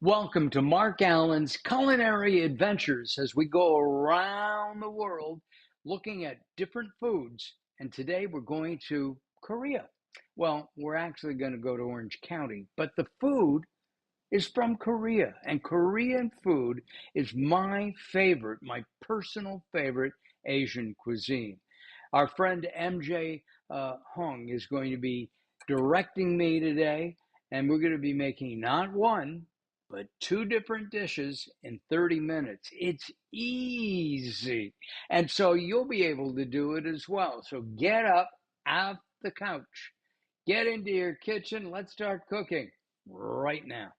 Welcome to Mark Alyn's Culinary Adventures as we go around the world looking at different foods. And today we're going to Korea. Well, we're actually going to go to Orange County, but the food is from Korea. And Korean food is my favorite, my personal favorite Asian cuisine. Our friend MJ Hung is going to be directing me today, and we're going to be making not one, but two different dishes in 30 minutes. It's easy. And so you'll be able to do it as well. So get up off the couch, get into your kitchen. Let's start cooking right now.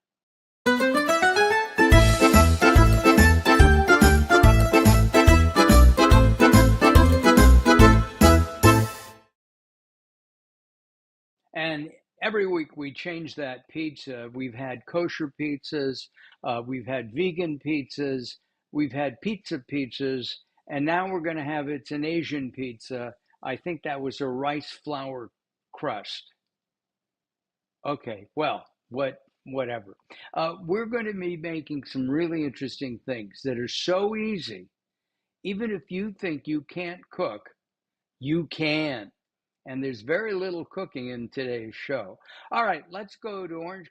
And every week we change that pizza. We've had kosher pizzas, we've had vegan pizzas, we've had pizzas, and now we're going to have it's an Asian pizza. I think that was a rice flour crust. Okay, well, whatever. We're going to be making some really interesting things that are so easy. Even if you think you can't cook, you can. And there's very little cooking in today's show. All right, let's go to Orange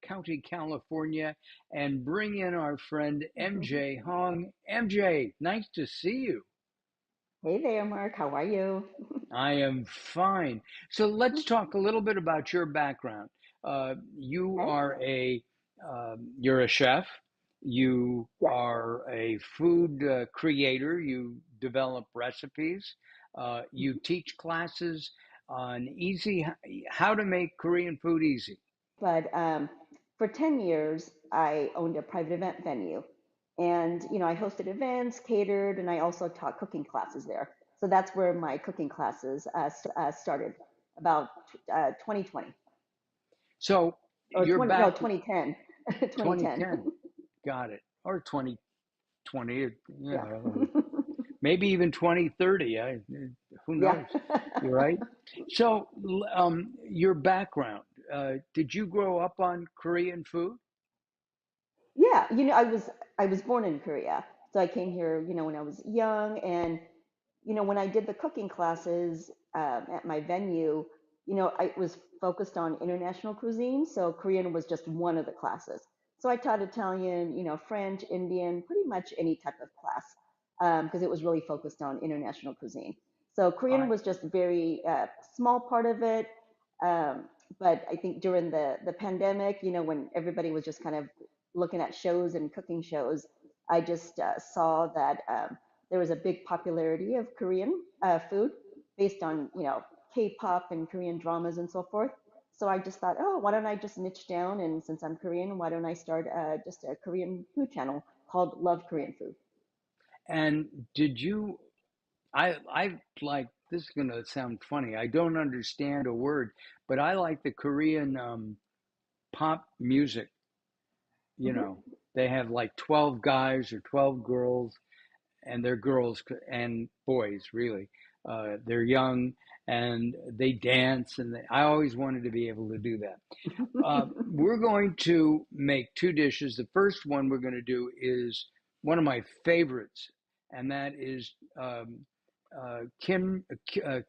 County, California, and bring in our friend MJ Hong. MJ, nice to see you. Hey there, Mark. How are you? I am fine. So let's talk a little bit about your background. You Okay. are you're a chef. You Yes. are a food creator. You develop recipes. You Mhm. teach classes on how to make Korean food easy. But for 10 years, I owned a private event venue. And, I hosted events, catered, and I also taught cooking classes there. So that's where my cooking classes started about 2020 So or you're 20, no, back 2010. 2010. 2010. Got it. Or 2020. Yeah. Maybe even 2030. Who Yeah. knows? You're right. So, your background, did you grow up on Korean food? Yeah, I was born in Korea. So I came here, when I was young, and when I did the cooking classes at my venue, I was focused on international cuisine. So Korean was just one of the classes. So I taught Italian, French, Indian, pretty much any type of class because it was really focused on international cuisine. So Korean I, was just a very small part of it. Um, but I think during the pandemic, when everybody was just kind of looking at shows and cooking shows, I just saw that there was a big popularity of Korean food based on, K-pop and Korean dramas and so forth. So I just thought, oh, why don't I just niche down? And since I'm Korean, why don't I start just a Korean food channel called Love Korean Food? and did you, I like, this is going to sound funny. I don't understand a word, but I like the Korean pop music. You Hmm. know, they have like 12 guys or 12 girls and they're girls and boys really. They're young and they dance, and I always wanted to be able to do that. We're going to make two dishes. The first one we're going to do is one of my favorites, and that is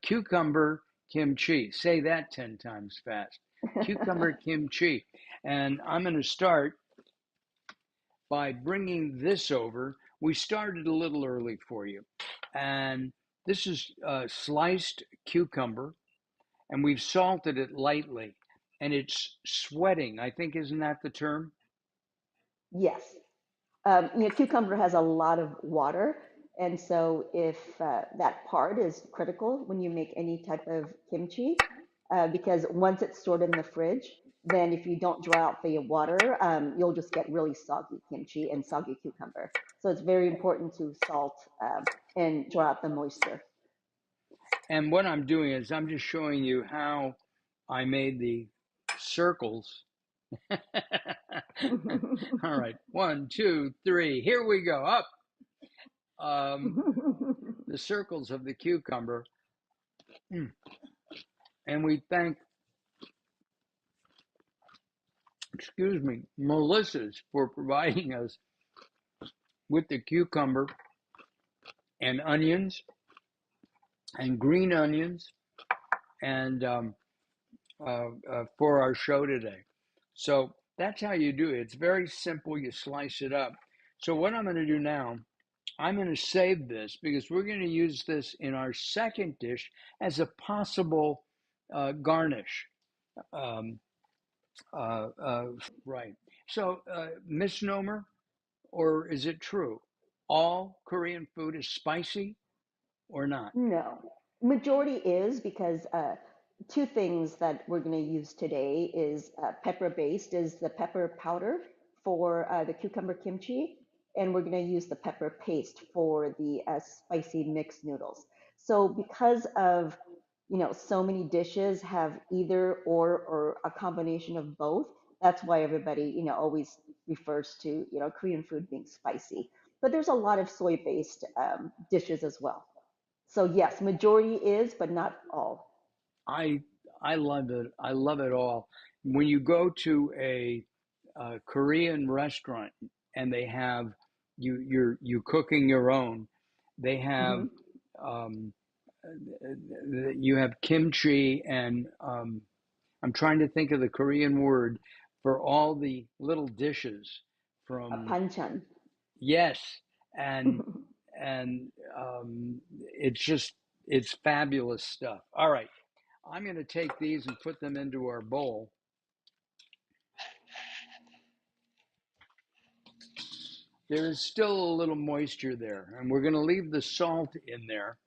cucumber kimchi. Say that 10 times fast. Cucumber kimchi. And I'm going to start by bringing this over. We started a little early for you. And this is sliced cucumber, and we've salted it lightly. And it's sweating, I think, isn't that the term? Yes. Cucumber has a lot of water, and so if that part is critical when you make any type of kimchi, because once it's stored in the fridge, then if you don't draw out the water, you'll just get really soggy kimchi and soggy cucumber. So it's very important to salt and draw out the moisture. And what I'm doing is I'm just showing you how I made the circles. All right, one, two, three, here we go. Up. Um, the circles of the cucumber. And we thank excuse me, Melissa's for providing us with the cucumber and onions and green onions and for our show today. So that's how you do it. It's very simple. You slice it up. So what I'm going to do now, I'm going to save this because we're going to use this in our second dish as a possible garnish. Um, right. So misnomer, or is it true? All Korean food is spicy or not? No, majority is because two things that we're going to use today is pepper based is the pepper powder for the cucumber kimchi, and we're going to use the pepper paste for the spicy mixed noodles. So because of so many dishes have either or a combination of both, that's why everybody always refers to Korean food being spicy. But there's a lot of soy based dishes as well. So yes, majority is, but not all. I I love it. I love it all. When you go to a Korean restaurant and they have you cooking your own, they have Hmm. um, you have kimchi and I'm trying to think of the Korean word for all the little dishes A from panchan. yes, and and it's just it's fabulous stuff. All right, I'm going to take these and put them into our bowl. There is still a little moisture there, and we're going to leave the salt in there.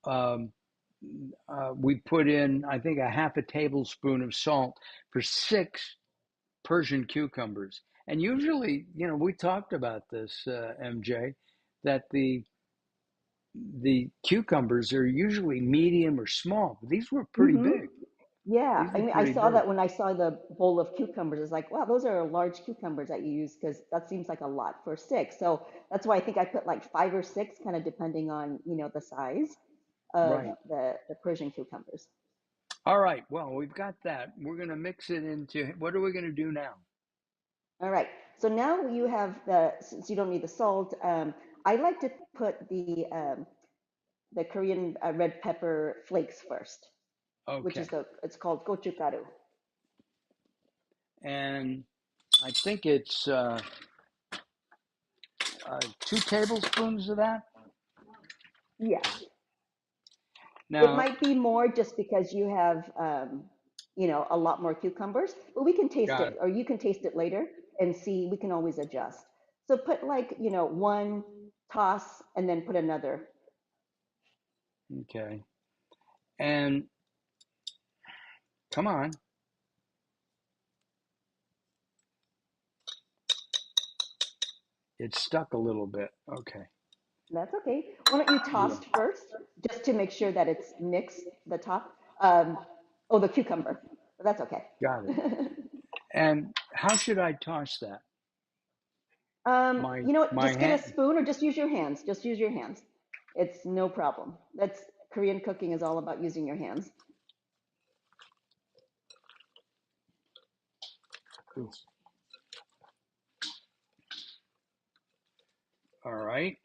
Um, we put in, I think, a half a tablespoon of salt for 6 Persian cucumbers. And usually, we talked about this, MJ, that the cucumbers are usually medium or small, but these were pretty Hmm. big. Yeah, These I were mean, I pretty saw big. that when I saw the bowl of cucumbers. It's like, wow, those are large cucumbers that you use because that seems like a lot for six. So that's why I think I put like five or six, kind of depending on the size of Right. the Persian cucumbers. All right. Well, we've got that. We're going to mix it into what are we going to do now? All right. So now you have since you don't need the salt, I like to put the Korean red pepper flakes first, which is Okay. it's called gochugaru. And I think it's 2 tablespoons of that. Yes. It Now, might be more just because you have, a lot more cucumbers, but we can taste got it, it. or you can taste it later and see. We can always adjust. So put like, one toss and then put another. Okay. And come on, it's stuck a little bit. Okay. That's okay. Why don't you Yeah. toss first, just to make sure that it's mixed, the top? Oh, the cucumber. But that's okay. Got it. And how should I toss that? My You know what? my Just get a hand. spoon or just use your hands. Just use your hands. It's no problem. That's Korean cooking is all about using your hands. All right.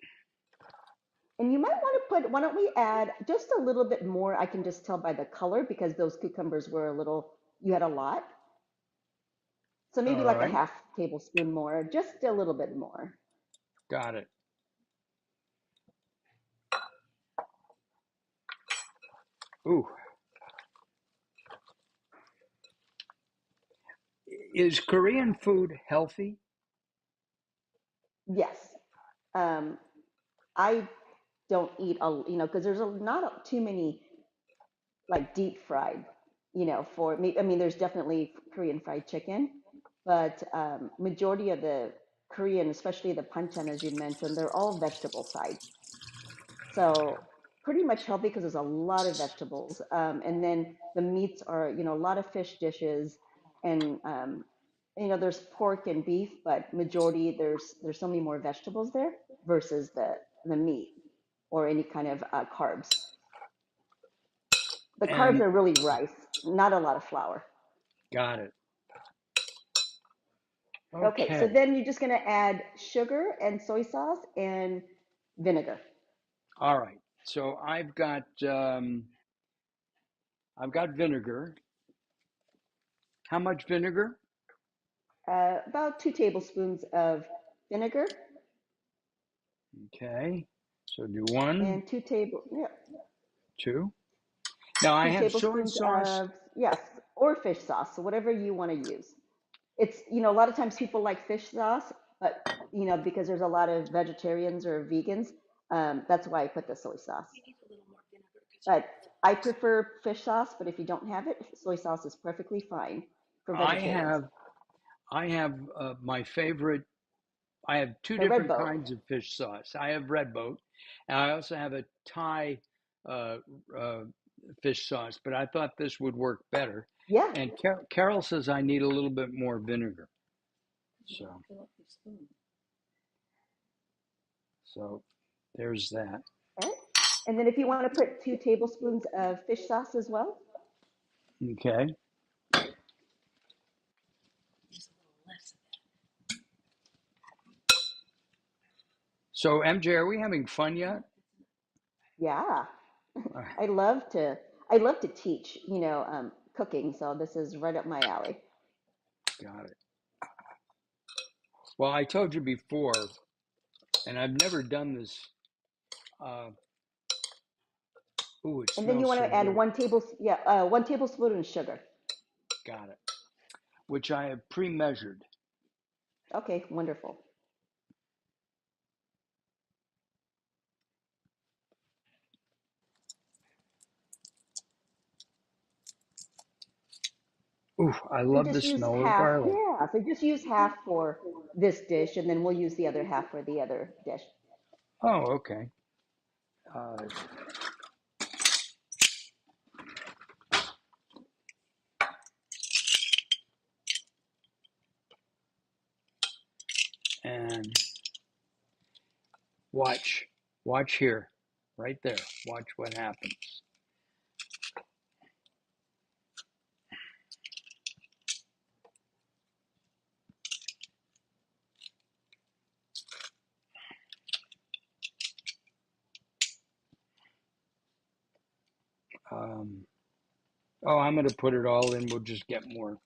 And you might want to put, why don't we add just a little bit more? I can just tell by the color because those cucumbers were a little, you had a lot. So maybe All like a right. half tablespoon more, just a little bit more. Got it. Ooh. Is Korean food healthy? Yes. Um, I don't eat because there's not too many like deep fried, for me. I mean, there's definitely Korean fried chicken, but majority of the Korean, especially the panchan, as you mentioned, they're all vegetable sides. So pretty much healthy because there's a lot of vegetables. And then the meats are, a lot of fish dishes and, there's pork and beef, but majority there's so many more vegetables there versus the meat or any kind of carbs. The carbs And are really rice, not a lot of flour. got it. Okay, so Okay. then you're just going to add sugar and soy sauce and vinegar. All right. So I've got vinegar. How much vinegar? About 2 tablespoons of vinegar Okay. So do one, and yeah, two. Now I two have soy tablespoons sauce. of, yes, or fish sauce, so whatever you want to use. It's, a lot of times people like fish sauce, but, because there's a lot of vegetarians or vegans, that's why I put the soy sauce. But I prefer fish sauce, but if you don't have it, soy sauce is perfectly fine for I vegetarians. have I have my favorite. I have two The red different boat. kinds of fish sauce. I have red boat, and I also have a Thai uh, uh, fish sauce. But I thought this would work better. Yeah. And Carol says I need a little bit more vinegar. So so there's that. Okay. And then if you want to put 2 tablespoons of fish sauce as well. Okay. So MJ, are we having fun yet? Yeah. Uh, I love to I love to teach, cooking, so this is right up my alley. got it. Well, I told you before, and I've never done this. Uh, ooh, it And then you smells want so to add good. 1 tablespoon of sugar. Got it. Which I have pre-measured. Okay, wonderful. Ooh, I So love the just use smell of half, garlic. yeah. So just use half for this dish, and then we'll use the other half for the other dish. Oh, okay. Uh, and watch, watch here, right there. Watch what happens. Um, oh, I'm going to put it all in. We'll just get more.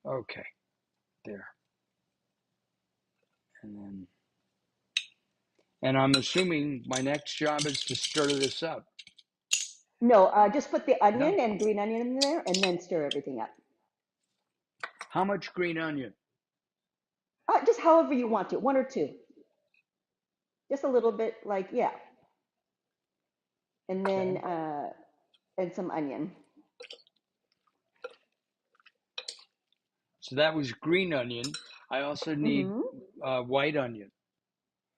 Okay, there. And then, and I'm assuming my next job is to stir this up. No, just put the No. onion and green onion in there, and then stir everything up. How much green onion? Just however you want to, 1 or 2, just a little bit, like yeah, and then Okay. and some onion. So that was green onion. I also need Hmm. white onion.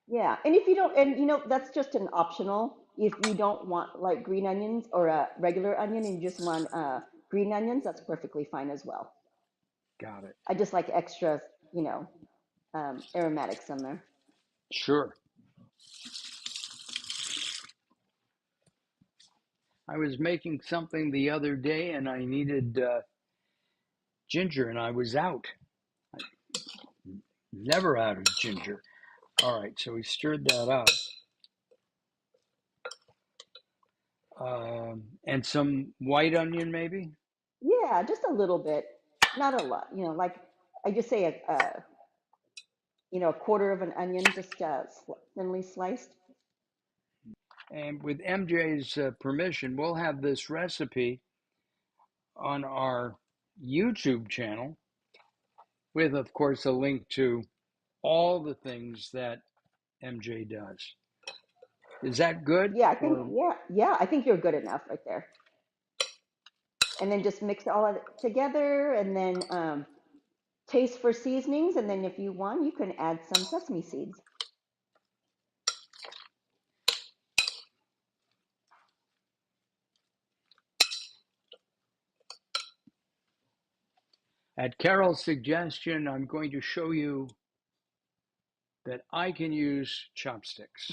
Yeah, and if you don't, and that's just an optional. If you don't want like green onions or a regular onion, and you just want green onions, that's perfectly fine as well. Got it. I just like extra, aromatics in there. Sure. I was making something the other day and I needed ginger and I was out. Never out of ginger. All right, so we stirred that up. And some white onion, maybe? Yeah, just a little bit, not a lot. Like I just say a quarter of an onion, just thinly sliced. And with MJ's permission, we'll have this recipe on our YouTube channel with, of course, a link to all the things that MJ does. Is that good? Yeah, I think Or yeah, I think you're good enough right there. And then just mix all of it together, and then taste for seasonings. And then if you want, you can add some sesame seeds. at Carol's suggestion, I'm going to show you that I can use chopsticks.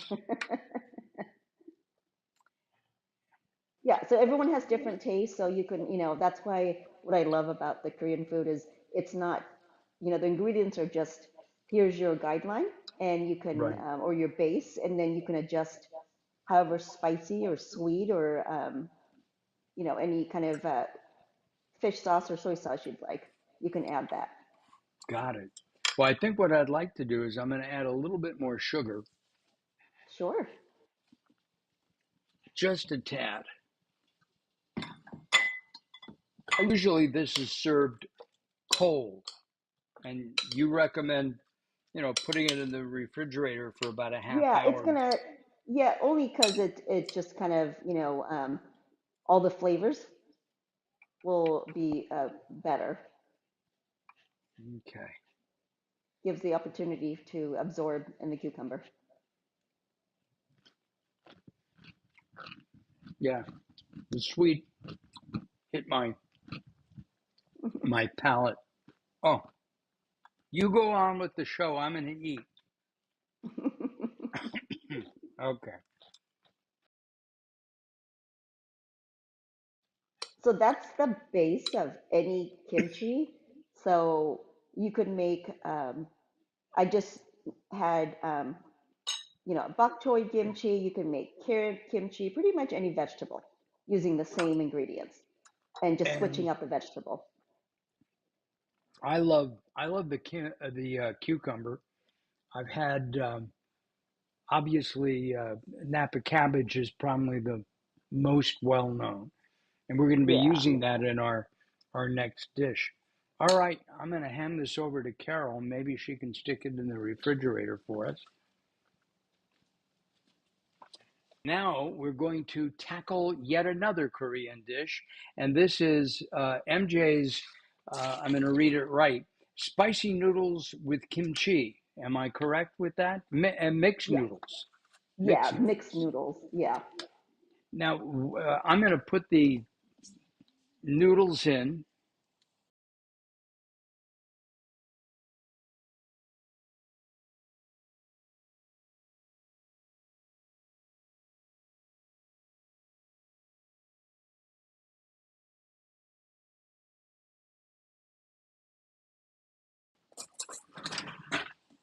Yeah, so everyone has different tastes, so you can, that's why what I love about the Korean food is it's not, the ingredients are just, here's your guideline, and you can, Right. or your base, and then you can adjust however spicy or sweet or, any kind of fish sauce or soy sauce you'd like. You can add that. Got it. Well, I think what I'd like to do is I'm going to add a little bit more sugar, Sure. just a tad. Usually this is served cold, and you recommend, putting it in the refrigerator for about a half Yeah, it's hour. gonna, yeah, only because it just kind of, all the flavors will be better. Okay. Gives the opportunity to absorb in the cucumber. Yeah, the sweet hit my palate. Oh, you go on with the show. I'm going to eat. Okay. So that's the base of any kimchi. So you could make, I just had, bok choy kimchi. You can make carrot kimchi, pretty much any vegetable using the same ingredients and just switching And up the vegetable. I love the cucumber. I've had obviously Napa cabbage is probably the most well known, and we're going to be Yeah. using that in our next dish. All right, I'm going to hand this over to Carol. Maybe she can stick it in the refrigerator for us. Now we're going to tackle yet another Korean dish, and this is MJ's. I'm going to read it right. Spicy noodles with kimchi. Am I correct with that? And mixed Yeah. noodles. Yeah. Mixed Mixed noodles. noodles. Yeah. Now I'm going to put the noodles in,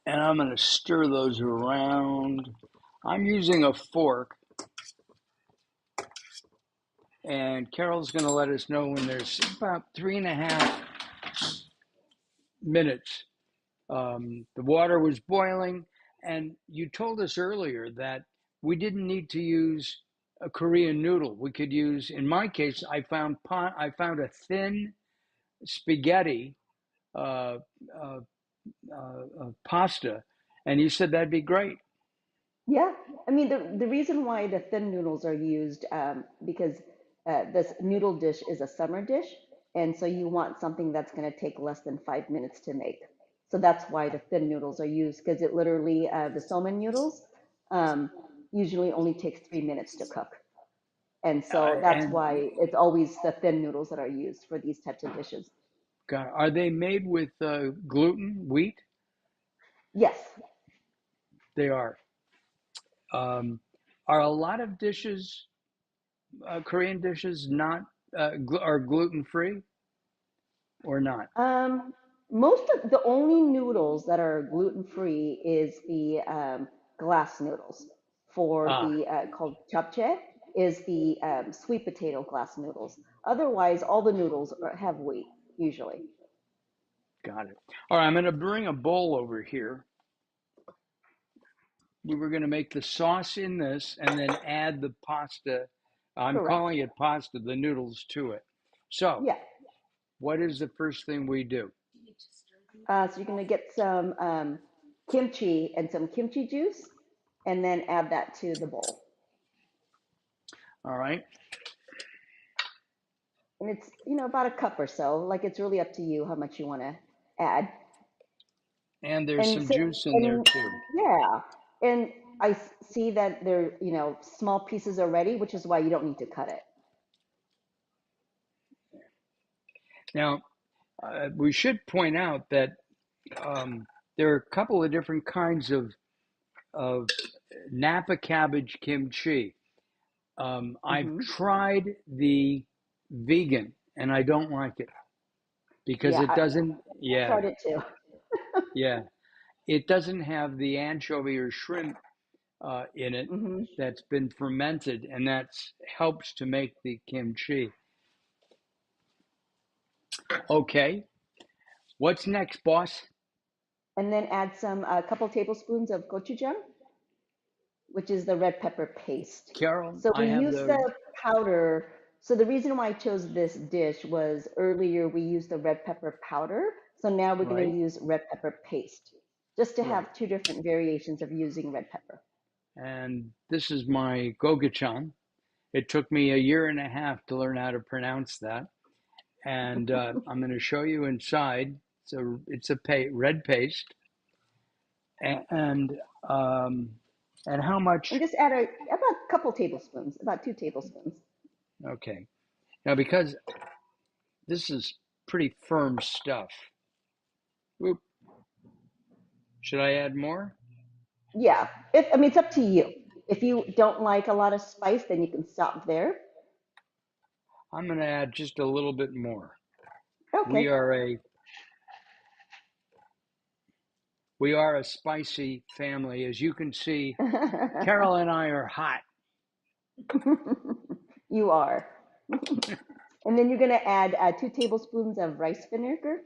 and I'm going to stir those around. I'm using a fork, and Carol's going to let us know when there's about 3.5 minutes. The water was boiling, and you told us earlier that we didn't need to use a Korean noodle. We could use, in my case, I found a thin spaghetti uh, uh, pasta, and you said that'd be great. Yeah, I mean the reason why the thin noodles are used, because this noodle dish is a summer dish, and so you want something that's going to take less than 5 minutes to make. So that's why the thin noodles are used, because it literally, the somen noodles um, usually only takes 3 minutes to cook, and so that's And why it's always the thin noodles that are used for these types of dishes. are they made with gluten, wheat? Yes. They are. Um, are a lot of dishes, Korean dishes, not are gluten free or not? Um, Most of the only noodles that are gluten free is the glass noodles. For Ah, the called japchae is the sweet potato glass noodles. Otherwise, all the noodles have wheat usually. got it. All right, I'm going to bring a bowl over here. We were going to make the sauce in this and then add the pasta. I'm Correct. calling it pasta, the noodles to it. So, Yeah. what is the first thing we do? So you're gonna get some kimchi and some kimchi juice, and then add that to the bowl. All right. And it's about a cup or so. Like it's really up to you how much you want to add. And there's And some so, juice in there and too. yeah, and see that they're, small pieces already, which is why you don't need to cut it. Now, we should point out that um, there are a couple of different kinds of Napa cabbage kimchi. I've Hmm. tried the vegan and I don't like it because Yeah, it doesn't, I yeah, tried it too. Yeah. It doesn't have the anchovy or shrimp in it Hmm. that's been fermented, and that helps to make the kimchi. Okay. What's next, boss? And then add a couple tablespoons of gochujang, which is the red pepper paste. Carol, So I we have use the the powder. So the reason why I chose this dish was earlier we used the red pepper powder. So now we're going right, to use red pepper paste, just to right. have two different variations of using red pepper. And this is my gogachan. It took me a year and a half to learn how to pronounce that. And I'm going to show you inside. So it's a red paste, and um, and how And much? just add about a couple tablespoons, about 2 tablespoons. Okay. Now, because this is pretty firm stuff, oop, should I add more? Yeah, if I mean it's up to you. If you don't like a lot of spice, then you can stop there. I'm going to add just a little bit more. We Okay. are a we are a spicy family, as you can see. Carol and I are hot. You are. And then you're going to add 2 tablespoons of rice vinegar.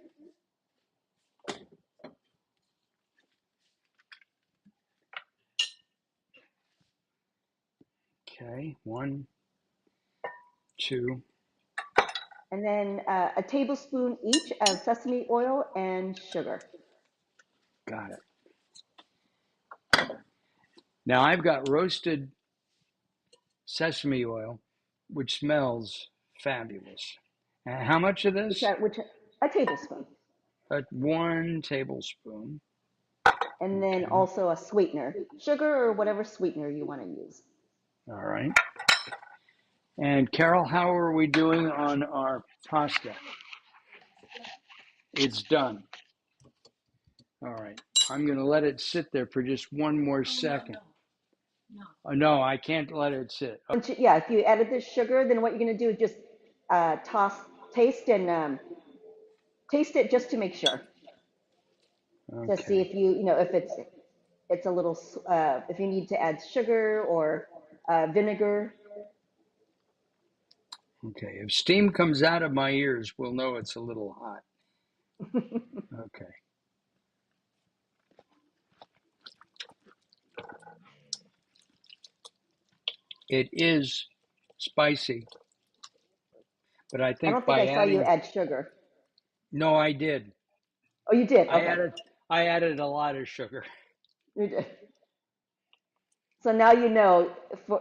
Okay, one, two, And then a tablespoon each of sesame oil and sugar. got it. Now I've got roasted sesame oil, which smells fabulous. And how much of Which, this? I, which a tablespoon. 1 tablespoon. And then Okay, also a sweetener, sugar or whatever sweetener you want to use. all right. And Carol, how are we doing on our pasta? It's done. All right. I'm going to let it sit there for just one more second. No, I can't let it sit. Oh, Yeah, if you added the sugar, then what you're going to do is just toss, taste, and taste it just to make sure, to see okay. if if it's a little, if you need to add sugar or vinegar. Okay. If steam comes out of my ears, we'll know it's a little hot. Okay. It is spicy, but I I think don't think by I saw you adding, add sugar. no, I did. Oh, you did. I Okay, added, I added a lot of sugar. you did. So now you know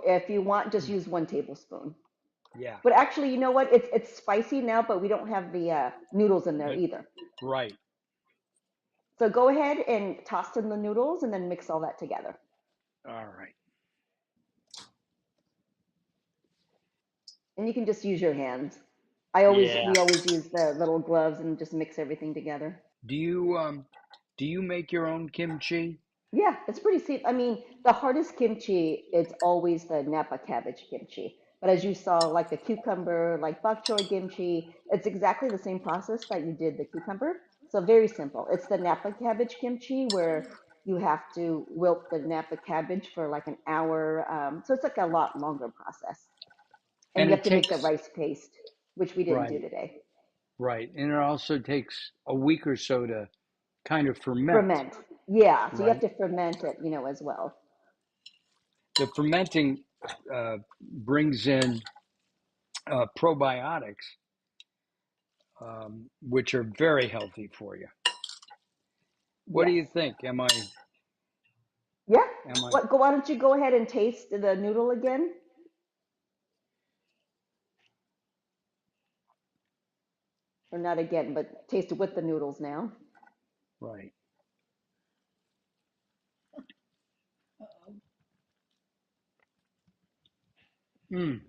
if you want, just use 1 tablespoon. Yeah. But actually, you know what? It's spicy now, but we don't have the noodles in there either. Right. So go ahead and toss in the noodles and then mix all that together. All right. And you can just use your hands. Yeah. We always use the little gloves and just mix everything together. Do you do you make your own kimchi? Yeah, it's pretty simple. I mean, the hardest kimchi, it's always the Napa cabbage kimchi. But as you saw, like the cucumber, like bok choy kimchi, it's exactly the same process that you did the cucumber. So very simple. It's the Napa cabbage kimchi where you have to wilt the Napa cabbage for like an hour. So it's like a lot longer process. And And you have it to make the takes rice paste, which we didn't do right, today. right. And it also takes a week or so to kind of ferment, Ferment. Yeah, so you have right? to ferment it, as well. The fermenting brings in probiotics, which are very healthy for you. What do Yes. you think? Yeah. Am I, Why don't you go ahead and taste the noodle again? Or not again, but taste it with the noodles now. right? Mmm,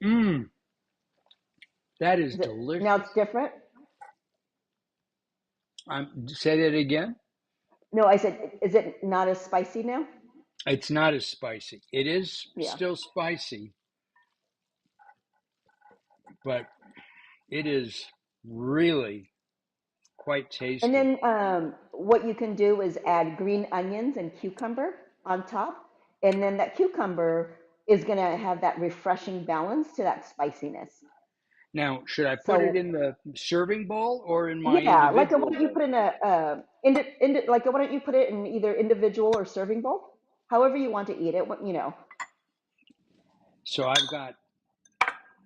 mmm, that is Now it's delicious. different? Say that again. No, I said, is it not as spicy now? It's not as spicy. It is Yeah. still spicy, but it is really quite And tasty. then what you can do is add green onions and cucumber on top. And then that cucumber is going to have that refreshing balance to that spiciness. Now, should I put it So in the serving bowl or in my yeah, like why individual don't you bowl? put in like why don't you put it in either individual or serving bowl, however you want to eat it. You know, So I've got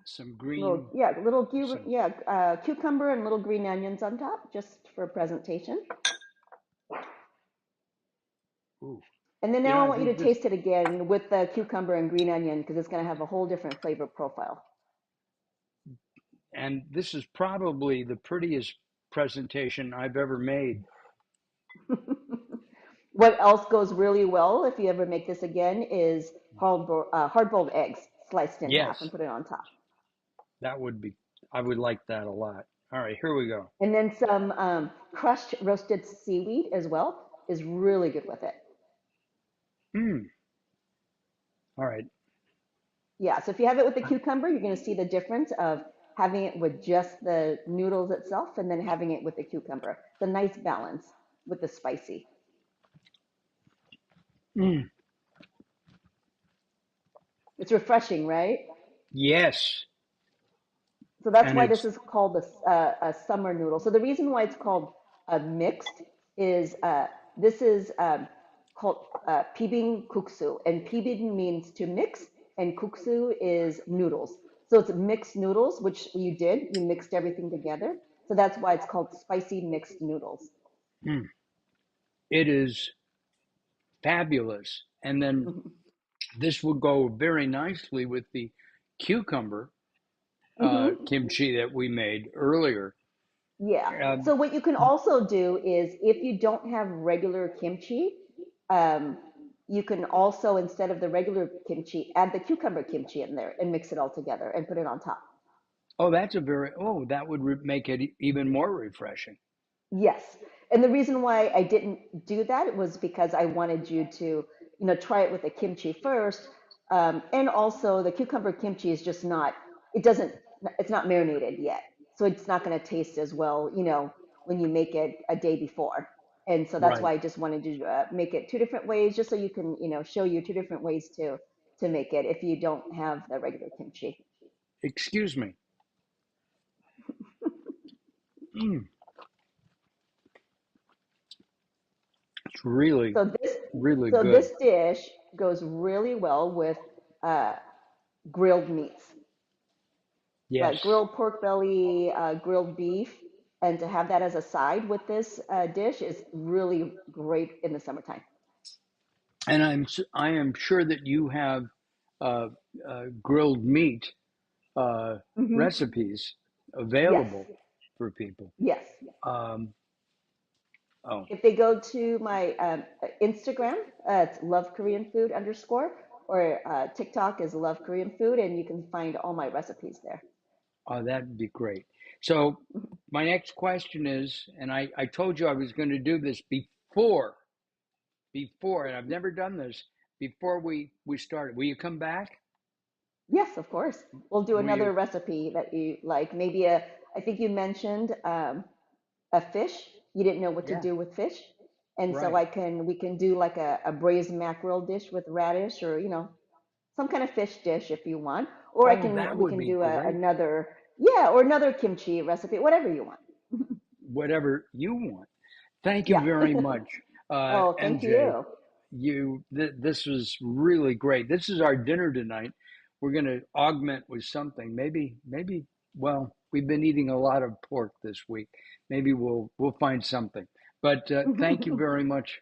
some little green, yeah, some, cucumber and little green onions on top, just for presentation. ooh, And then you know, now I I want you to think this, taste it again with the cucumber and green onion because it's going to have a whole different flavor profile. and this is probably the prettiest presentation I've ever made. What else goes really well if you ever make this again is hard-boiled eggs sliced in half and Yes, put it on top. that would be, I would like that a lot. All right, here we go. And then some crushed roasted seaweed as well is really good with it. Mm, all right. Yeah, so if you have it with the cucumber, you're going to see the difference of having it with just the noodles itself and then having it with the cucumber. It's a nice balance with the spicy. Mm, It's refreshing, right? yes, So that's and why this it's, is called a summer noodle. So the reason why it's called mixed is this is called pibing kuksu, and pibing means to mix, and kuksu is noodles. So it's mixed noodles, which you did. You mixed everything together. So that's why it's called spicy mixed noodles. mm, it is fabulous. And then Hmm. this would go very nicely with the cucumber Hmm. kimchi that we made earlier. Yeah. Um, So what you can also do is if you don't have regular kimchi, um, you can also, instead of the regular kimchi, add the cucumber kimchi in there and mix it all together and put it on top. oh, that's a very, oh, that would make it even more refreshing. Yes. And the reason why I didn't do that was because I wanted you to, try it with the kimchi first. And also the cucumber kimchi is just not, it doesn't, it's not marinated yet. So it's not going to taste as well, when you make it a day before. And so that's Right. why I just wanted to make it two different ways, just so you can, show you two different ways to make it if you don't have the regular kimchi. Excuse me. Mm, it's really, So this, really so good. this dish goes really well with uh, grilled meats, like Yes. grilled pork belly, grilled beef, and to have that as a side with this dish is really great in the summertime. And I am sure that you have uh, grilled meat uh, Hmm. recipes Yes, available for people. yes. Um, oh, If they go to my Instagram, it's love Korean food underscore, or TikTok is love Korean food, and you can find all my recipes there. oh, that'd be great. So my next question is, and I told you I was going to do this before, and I've never done this before we started. Will you come back? Yes, of course. We'll do Will another you? recipe that you like. Maybe I think you mentioned a fish. You didn't know what to Yeah, do with fish. And so right. we can do like a braised mackerel dish with radish or, some kind of fish dish if you want. Or Oh, that we would can be do great. another, yeah, or another kimchi recipe, whatever you want. Whatever you want. Thank you Yeah. very much, Oh, thank MJ. you. This was really great. This is our dinner tonight. We're going to augment with something. Maybe. Well, we've been eating a lot of pork this week. Maybe we'll find something. But thank you very much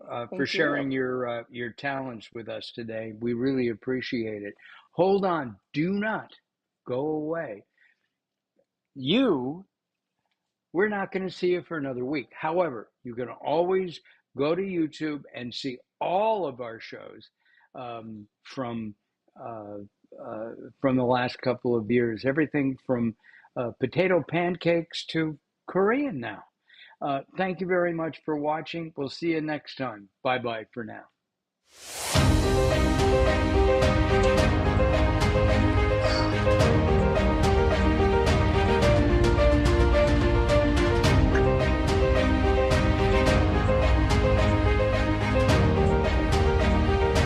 for Thank you. sharing your talents with us today. We really appreciate it. Hold on. Do not go away. You We're not going to see you for another week. However, you can always go to YouTube and see all of our shows um, uh, uh, from the last couple of years. Everything from potato pancakes to Korean now. Thank you very much for watching. We'll see you next time. Bye bye for now.